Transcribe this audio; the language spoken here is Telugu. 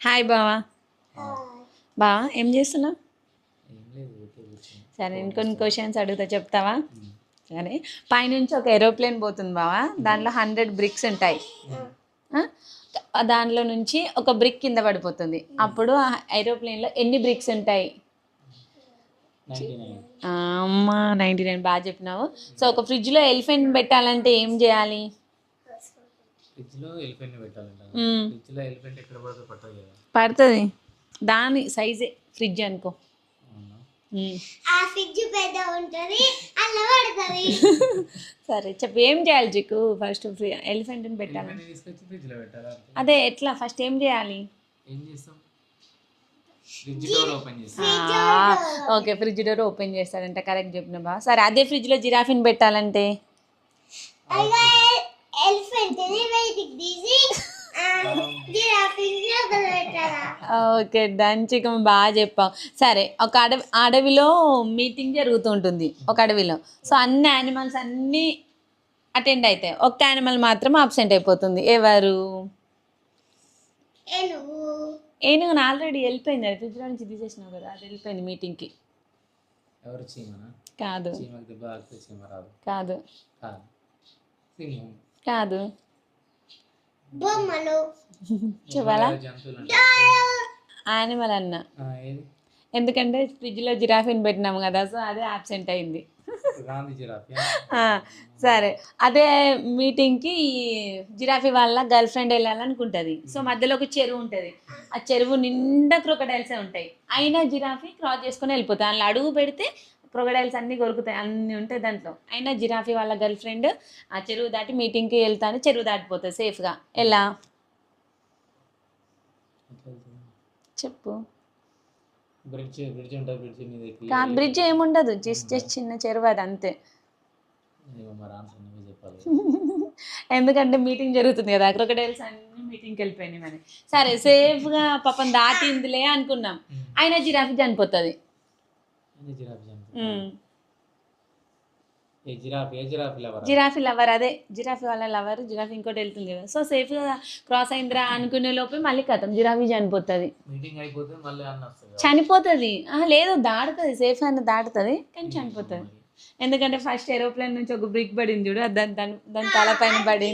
హాయ్ బావా. బావా ఏం చేస్తున్నావు? సరే నేను కొన్ని క్వశ్చన్స్ అడుగుతా, చెప్తావా? సరే, పైనుంచి ఒక ఏరోప్లేన్ పోతుంది బావా, దాంట్లో 100 బ్రిక్స్ ఉంటాయి. దాంట్లో నుంచి ఒక బ్రిక్ కింద పడిపోతుంది. అప్పుడు ఆ ఏరోప్లేన్లో ఎన్ని బ్రిక్స్ ఉంటాయి? అమ్మా 99 బాగా చెప్పినావు. సో ఒక ఫ్రిడ్జ్లో ఎలిఫెంట్ పెట్టాలంటే ఏం చేయాలి? పడుతుంది, దాని సైజే ఫ్రిడ్జ్ అనుకో. సరే చెప్పు, ఏం చేయాలి చిక్కు? ఫస్ట్ ఎలిఫెంట్ని పెట్టాలి. అదే ఎట్లా? ఫస్ట్ ఏం చేయాలి? ఓకే, ఫ్రిడ్జ్ డోర్ ఓపెన్ చేస్తాడంట, కరెక్ట్ చెప్పిన బా. సరే అదే ఫ్రిడ్జ్లో జిరాఫీని పెట్టాలంటే? ఓకే డన్ చికం, బాగా చెప్పావు. సరే, ఒక అడవిలో మీటింగ్ జరుగుతుంటుంది, ఒక అడవిలో. సో అన్ని యానిమల్స్ అన్నీ అటెండ్ అవుతాయి, ఒక్క యానిమల్ మాత్రం అబ్సెంట్ అయిపోతుంది. ఎవరు? ఏనుగు ఆల్రెడీ వెళ్ళిపోయింది, అది ఫ్రిడ్జ్లో నుంచి తీసేసినావు కదా, అది వెళ్ళిపోయింది మీటింగ్కి. కాదు కాదు కాదు, చెప్పాలా? యానిమల్ అన్న, ఎందుకంటే ఫ్రిడ్జ్లో జిరాఫీని పెట్టినాము కదా, సో అదే అబ్సెంట్ అయింది. సరే, అదే మీటింగ్కి జిరాఫీ వాళ్ళ గర్ల్ ఫ్రెండ్ వెళ్ళాలనుకుంటుంది. సో మధ్యలో ఒక చెరువు ఉంటుంది, ఆ చెరువు నిండా క్రొకడైల్సే ఉంటాయి. అయినా జిరాఫీ క్రాస్ చేసుకొని వెళ్ళిపోతాయి. అందులో అడుగు పెడితే క్రొకడైల్స్ అన్నీ కొరుకుతాయి, అన్నీ ఉంటాయి దాంట్లో. అయినా జిరాఫీ వాళ్ళ గర్ల్ ఫ్రెండ్ ఆ చెరువు దాటి మీటింగ్కి వెళ్తాను, చెరువు దాటిపోతుంది సేఫ్గా. ఎలా చెప్పు? కాదు, బ్రిడ్జ్ ఏముండదు, జస్ట్ చిన్న చెరువు, అది అంతే. ఎందుకంటే మీటింగ్ జరుగుతుంది కదా, క్రొకడైల్స్ అన్ని మీటింగ్కి వెళ్ళిపోయినాయి మరి. సరే, సేఫ్గా పాపం దాటిందిలే అనుకున్నాం, అయినా జిరాఫీ చనిపోతుంది. జిరాఫీ లవర్, అదే జిరాఫీ వాళ్ళ లవర్, జిరాఫీ ఇంకోటి వెళ్తుంది కదా, సో సేఫ్గా క్రాస్ అయిందిరా అనుకునే లోపే మళ్ళీ కథం జిరాఫీ చనిపోతుంది. చనిపోతుంది లేదు, దాడుతుంది, సేఫ్ అయినా దాటుతుంది, కానీ చనిపోతుంది. ఎందుకంటే ఫస్ట్ ఏరోప్లేన్ నుంచి ఒక బ్రిక్ పడింది చూడు, దాని తల పైన పడింది.